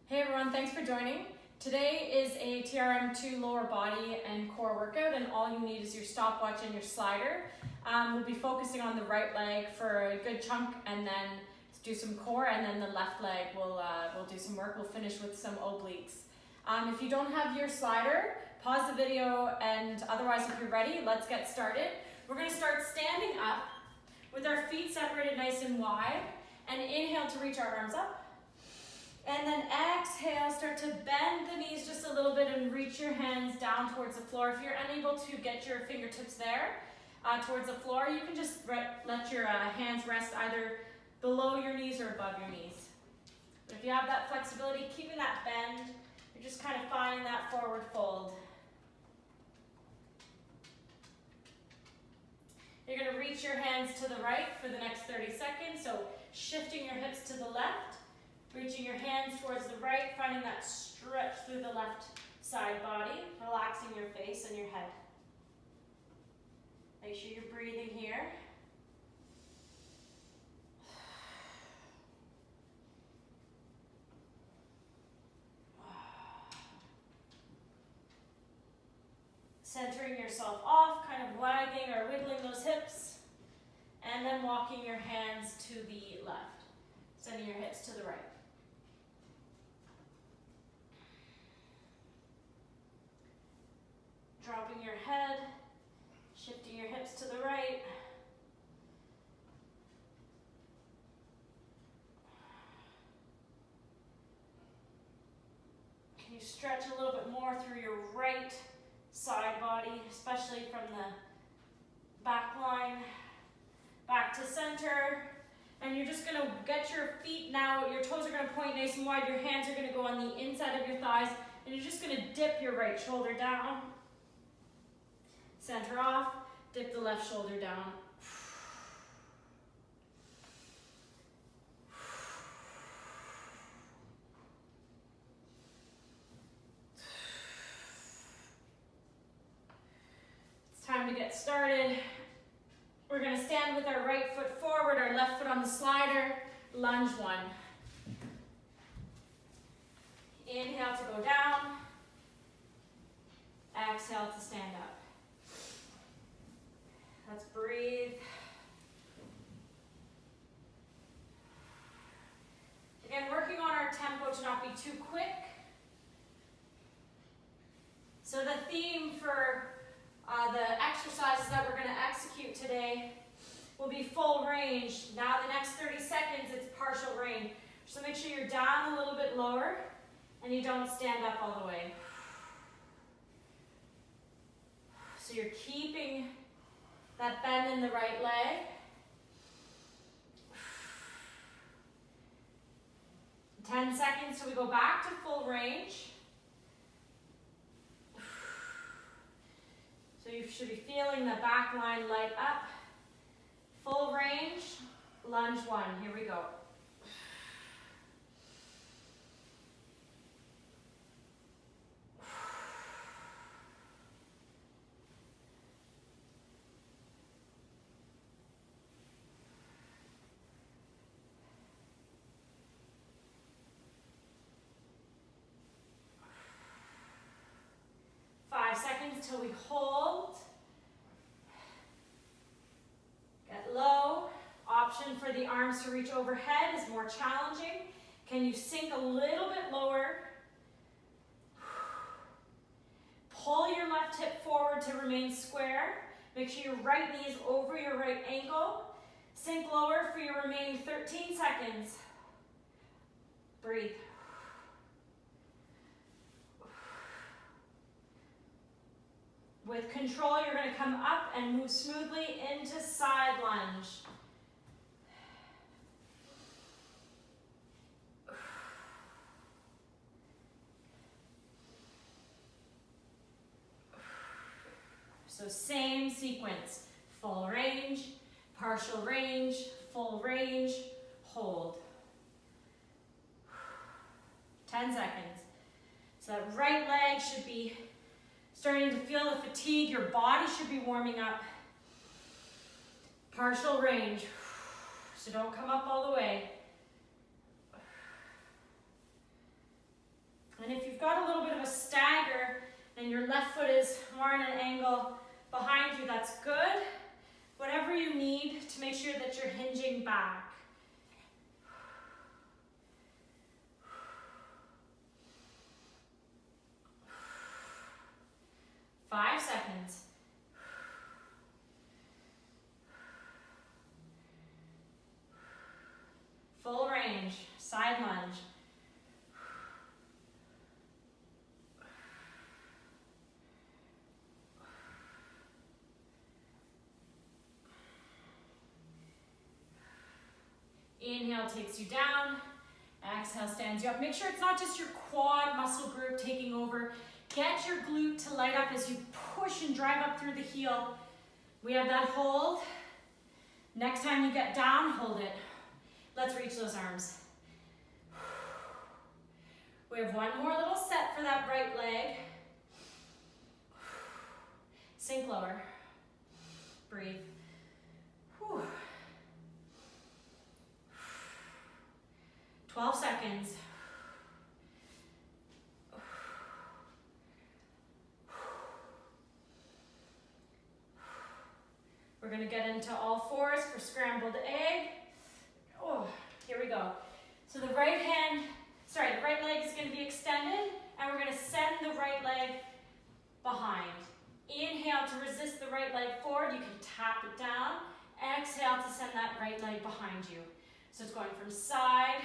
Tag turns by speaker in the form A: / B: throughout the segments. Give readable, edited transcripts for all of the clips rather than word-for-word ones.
A: Hey everyone, thanks for joining. Today is a TRM 2 lower body and core workout, and all you need is your stopwatch and your slider. We'll be focusing on the right leg for a good chunk, and then do some core, and then the left leg we'll do some work. We'll finish with some obliques. If you don't have your slider, pause the video, and otherwise if you're ready, let's get started. We're going to start standing up with our feet separated nice and wide, and inhale to reach our arms up. And then exhale, start to bend the knees just a little bit and reach your hands down towards the floor. If you're unable to get your fingertips there towards the floor, you can just let your hands rest either below your knees or above your knees. But if you have that flexibility, keeping that bend, you're just kind of finding that forward fold. You're going to reach your hands to the right for the next 30 seconds, so shifting your hips to the left. Reaching your hands towards the right, finding that stretch through the left side body, relaxing your face and your head. Make sure you're breathing here. Centering yourself off, kind of wagging or wiggling those hips, and then walking your hands to the left, sending your hips to the right. Dropping your head, shifting your hips to the right. Can you stretch a little bit more through your right side body, especially from the back line, back to center. And you're just going to get your feet now, your toes are going to point nice and wide, your hands are going to go on the inside of your thighs, and you're just going to dip your right shoulder down. Center off, dip the left shoulder down. It's time to get started. We're going to stand with our right foot forward, our left foot on the slider, lunge one. Inhale to go down, exhale to stand up. Let's breathe. Again, working on our tempo to not be too quick. So the theme for the exercises that we're going to execute today will be full range. Now the next 30 seconds, it's partial range. So make sure you're down a little bit lower and you don't stand up all the way. So you're keeping that bend in the right leg. Ten seconds till we go back to full range. So you should be feeling the back line light up. Full range, lunge one. Here we go. Until we hold. Get low. Option for the arms to reach overhead is more challenging. Can you sink a little bit lower? Pull your left hip forward to remain square. Make sure your right knee is over your right ankle. Sink lower for your remaining 13 seconds. Breathe. With control, you're going to come up and move smoothly into side lunge. So same sequence, full range, partial range, full range, hold. 10 seconds. So that right leg should be starting to feel the fatigue. Your body should be warming up. Partial range. So don't come up all the way. And if you've got a little bit of a stagger and your left foot is more on an angle behind you, that's good. Whatever you need to make sure that you're hinging back. 5 seconds. Full range, side lunge. Inhale takes you down. Exhale stands you up. Make sure it's not just your quad muscle group taking over. Get your glute to light up as you push and drive up through the heel. We have that hold. Next time you get down, hold it. Let's reach those arms. We have one more little set for that right leg. Sink lower. Breathe. Whew. 12 seconds. We're going to get into all fours for scrambled egg. Oh, here we go. So the right leg is going to be extended, and we're going to send the right leg behind. Inhale to resist the right leg forward. You can tap it down. Exhale to send that right leg behind you. So it's going from side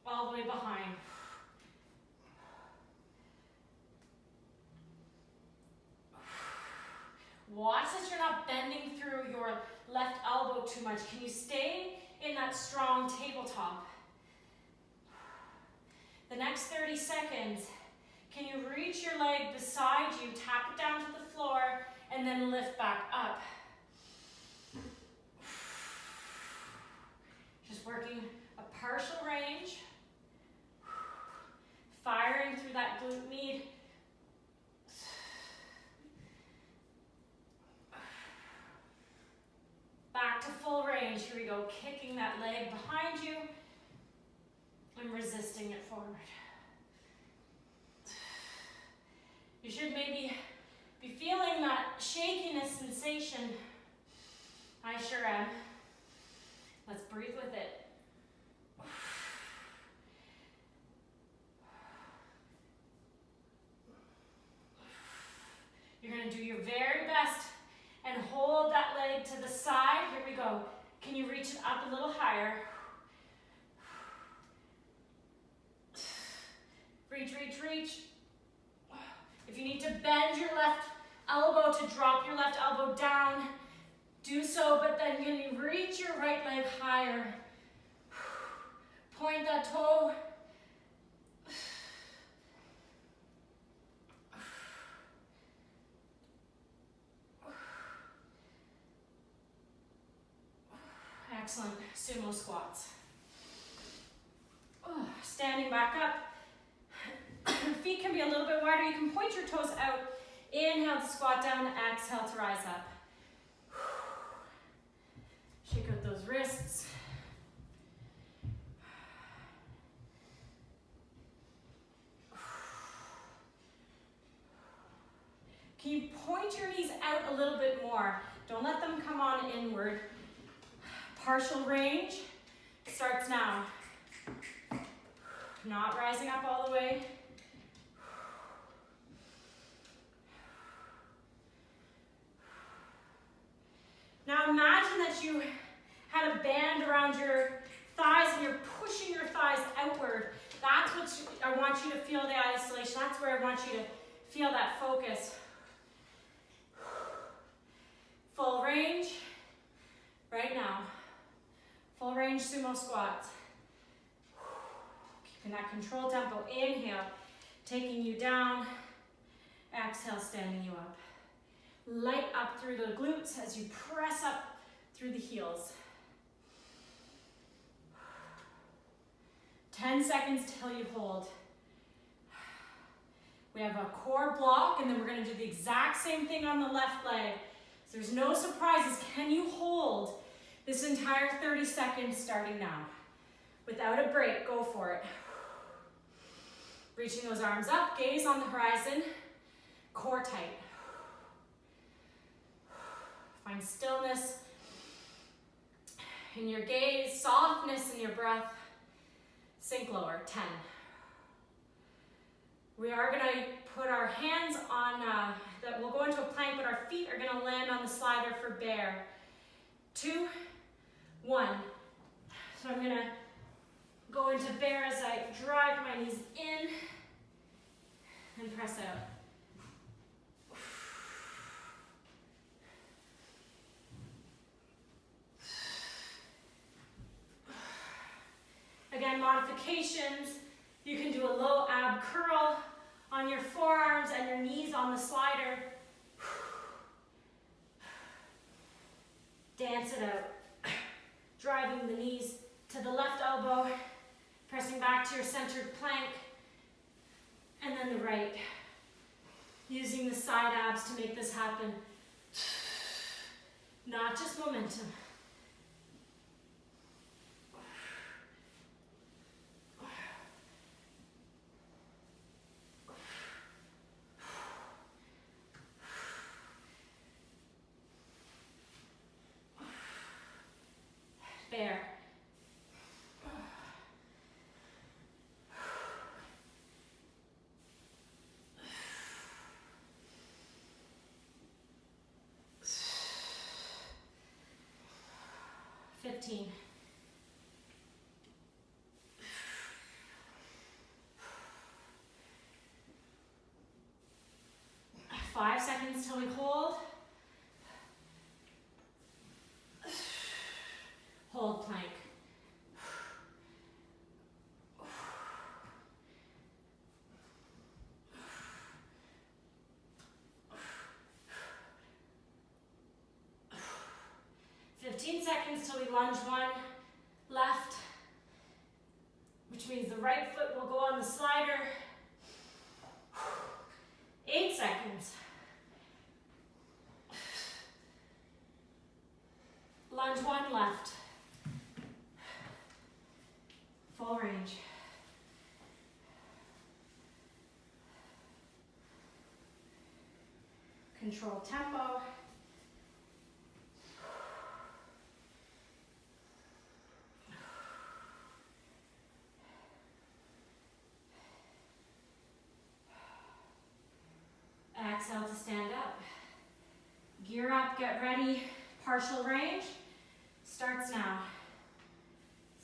A: all the way behind. Watch that you're not bending through your left elbow too much. Can you stay in that strong tabletop? The next 30 seconds, can you reach your leg beside you, tap it down to the floor, and then lift back up? Just working a partial range. Firing through that glute med. Back to full range. Here we go. Kicking that leg behind you and resisting it forward. You should maybe be feeling that shakiness sensation. I sure am. Let's breathe with it. You're going to do your very best and hold that leg to the side. Here we go. Can you reach it up a little higher? Reach, reach, reach. If you need to bend your left elbow to drop your left elbow down, do so, but then can you reach your right leg higher? Point that toe. Excellent. Sumo squats. Standing back up. Feet can be a little bit wider. You can point your toes out. Inhale to squat down. Exhale to rise up. Shake out those wrists. Can you point your knees out a little bit more? Don't let them come on inward. Partial range starts now. Not rising up all the way. Now imagine that you had a band around your thighs and you're pushing your thighs outward. That's what I want you to feel, the isolation. That's where I want you to feel that focus. Full range right now. Full range sumo squats. Keeping that control tempo. Inhale, taking you down. Exhale, standing you up. Light up through the glutes as you press up through the heels. 10 seconds till you hold. We have a core block, and then we're going to do the exact same thing on the left leg. So there's no surprises. Can you hold this entire 30 seconds starting now? Without a break, go for it. Reaching those arms up, gaze on the horizon, core tight. Find stillness in your gaze, softness in your breath. Sink lower, 10. We are gonna put our hands on, we'll go into a plank, but our feet are gonna land on the slider for bear. 2, 1. So I'm gonna go into bear as I drive my knees in and press out. Again, modifications. You can do a low ab curl on your forearms and your knees on the slider. Dance it out. Driving the knees to the left elbow, pressing back to your centered plank, and then the right. Using the side abs to make this happen. Not just momentum. Bear. Fifteen. 5 seconds till we hold. Hold plank. Seconds till we lunge one left, which means the right foot will go on the slider. 8 seconds. Lunge one left. Full range. Control tempo. Exhale to stand up. Gear up, get ready. Partial range starts now.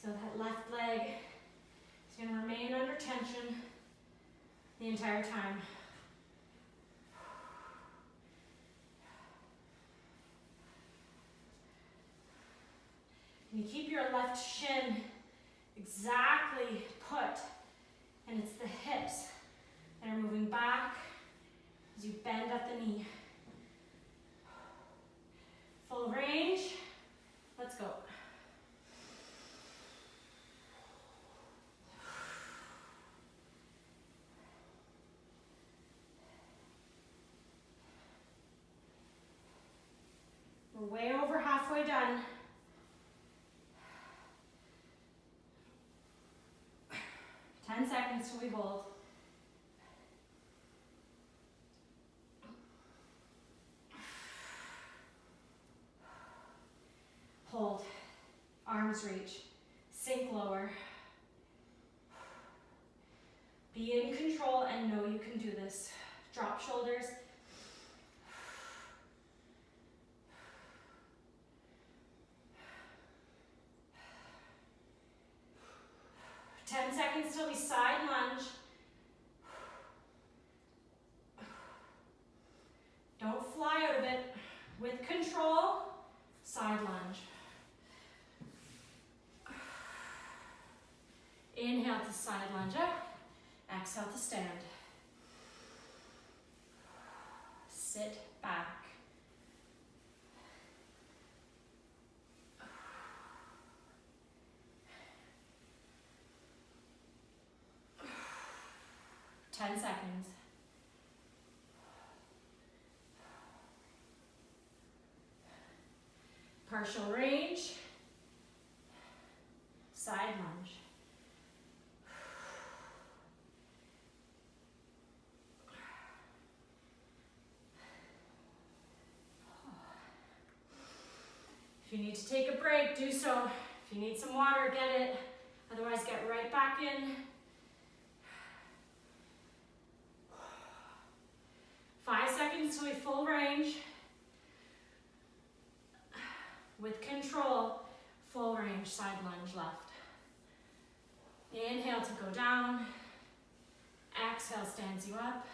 A: So that left leg is going to remain under tension the entire time. You keep your left shin exactly put, and it's the hips that are moving back as you bend at the knee. Full range, let's go. We're way over halfway done. Seconds till we hold. Hold. Arms reach. Sink lower. Be in control and know you can do this. Drop shoulders. Seconds till we side lunge. Don't fly out of it. With control, side lunge. Inhale to side lunge up. Exhale to stand. Sit back. Seconds. Partial range. Side lunge. If you need to take a break, do so. If you need some water, get it. Otherwise, get right back in. 5 seconds till we full range. With control, full range, side lunge left. Inhale to go down. Exhale stands you up.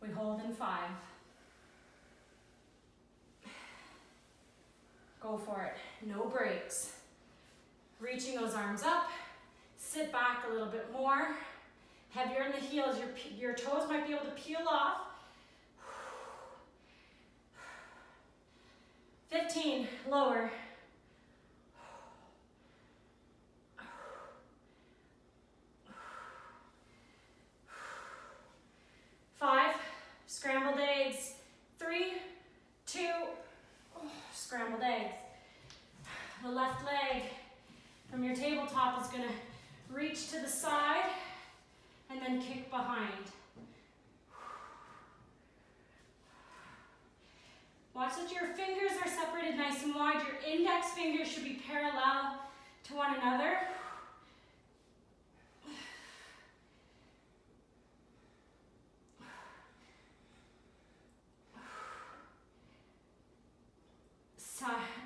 A: We hold in 5. Go for it. No breaks. Reaching those arms up. Sit back a little bit more. Heavier in the heels. Your toes might be able to peel off. 15. Lower. 5. Scrambled eggs. 3, 2, scrambled eggs. The left leg from your tabletop is going to reach to the side and then kick behind. Watch that your fingers are separated nice and wide. Your index fingers should be parallel to one another.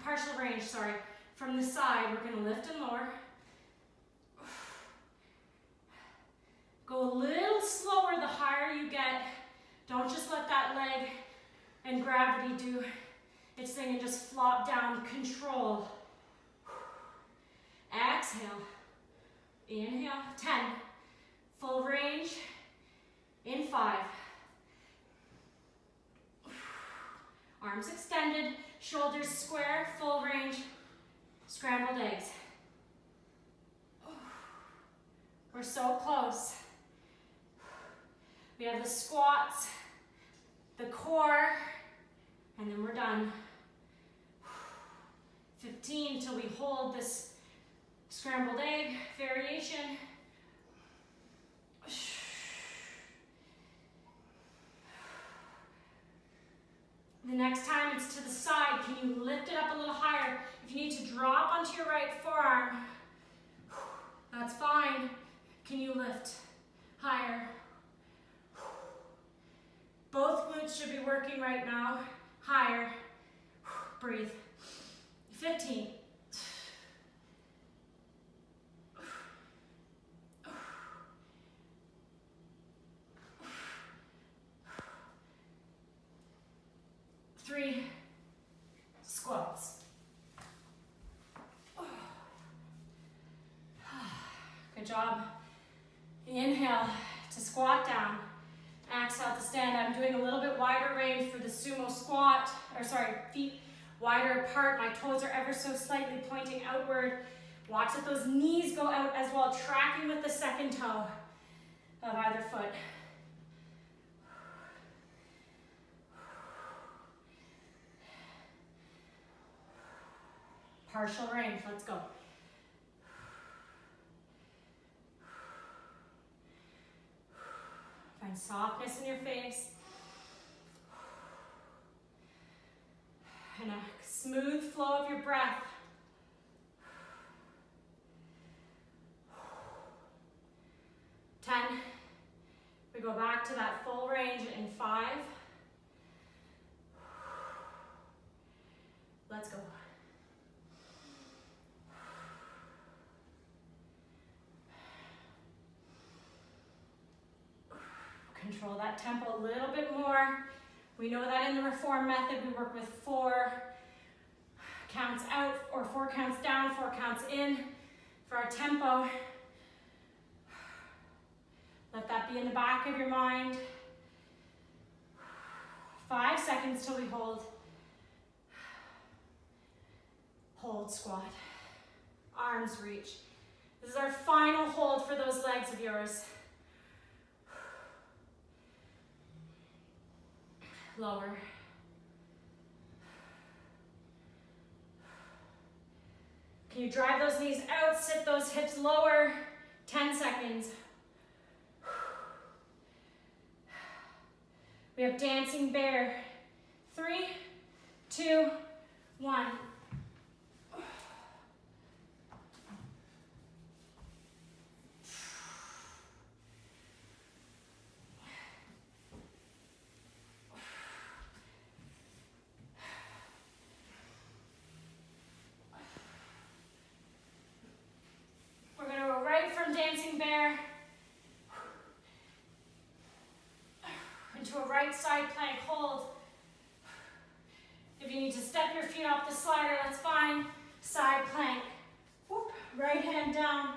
A: Partial range, sorry. From the side, we're going to lift and lower. Go a little slower the higher you get. Don't just let that leg and gravity do its thing and just flop down. Control. Exhale. Inhale. 10. Full range. In 5. Arms extended. Shoulders square. Full range. Scrambled eggs. We're so close. We have the squats, the core, and then we're done. 15 till we hold this scrambled egg variation. The next time it's to the side, can you lift it up a little higher? If you need to drop onto your right forearm, that's fine. Can you lift higher? Both glutes should be working right now. Higher. Breathe. 15. Three squats. Good job. Inhale to squat down. Exhale to stand. I'm doing a little bit wider range for the Sumo Squat, feet wider apart. My toes are ever so slightly pointing outward. Watch that those knees go out as well, tracking with the second toe of either foot. Partial range, let's go. Find softness in your face. And a smooth flow of your breath. We go back to that full range in 5. Let's go. Control that tempo a little bit more. We know that in the reform method, we work with 4 counts out or 4 counts down, 4 counts in for our tempo. Let that be in the back of your mind. 5 seconds till we hold. Hold squat. Arms reach. This is our final hold for those legs of yours. Lower. Can you drive those knees out, sit those hips lower? 10 seconds. We have dancing bear. 3, 2, 1. We're going to go right from dancing bear into a right side plank hold. If you need to step your feet off the slider, that's fine. Side plank. Whoop. Right hand down.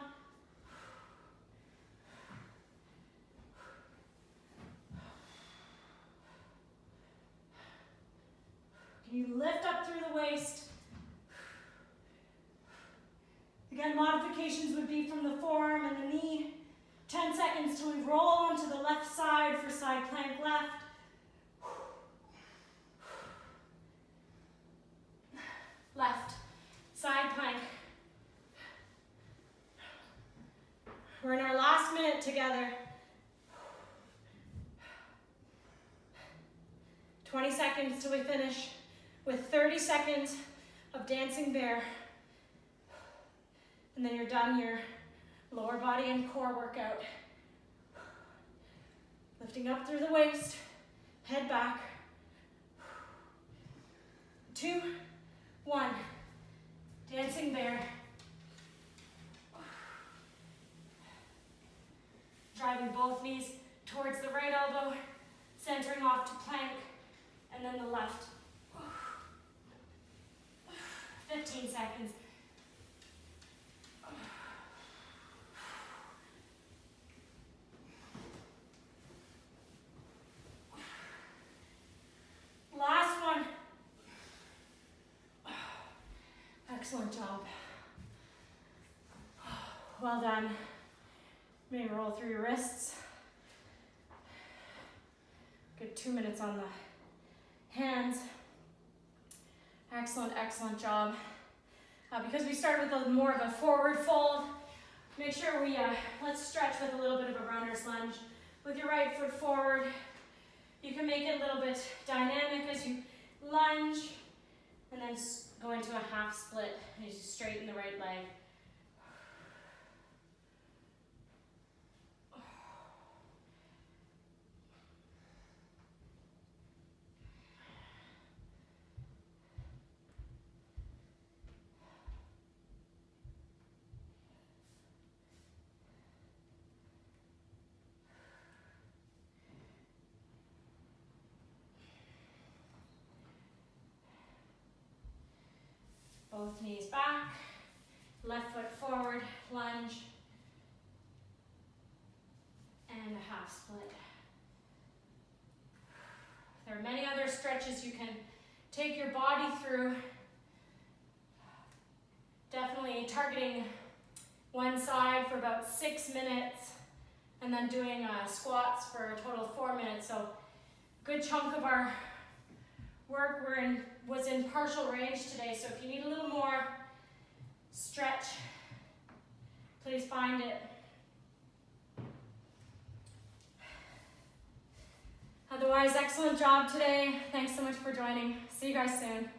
A: Can you lift up through the waist? Again, modifications would be from the forearm and the knee. 10 seconds till we roll onto the left side for side plank left. Left, side plank. We're in our last minute together. 20 seconds till we finish with 30 seconds of dancing bear. And then you're done your lower body and core workout. Lifting up through the waist, head back. 2, 1. Dancing bear. Driving both knees towards the right elbow, centering off to plank, and then the left. 15 seconds. Last one. Excellent job. Well done. Maybe roll through your wrists. Good 2 minutes on the hands. Excellent, excellent job. Because we started with more of a forward fold, make sure we, let's stretch with a little bit of a runner's lunge. With your right foot forward, you can make it a little bit dynamic as you lunge, and then go into a half split as you straighten the right leg. Both knees back, left foot forward, lunge, and a half split. There are many other stretches you can take your body through. Definitely targeting one side for about 6 minutes, and then doing squats for a total of 4 minutes. So good chunk of our work was in partial range today, so if you need a little more stretch, please find it. Otherwise, excellent job today. Thanks so much for joining. See you guys soon.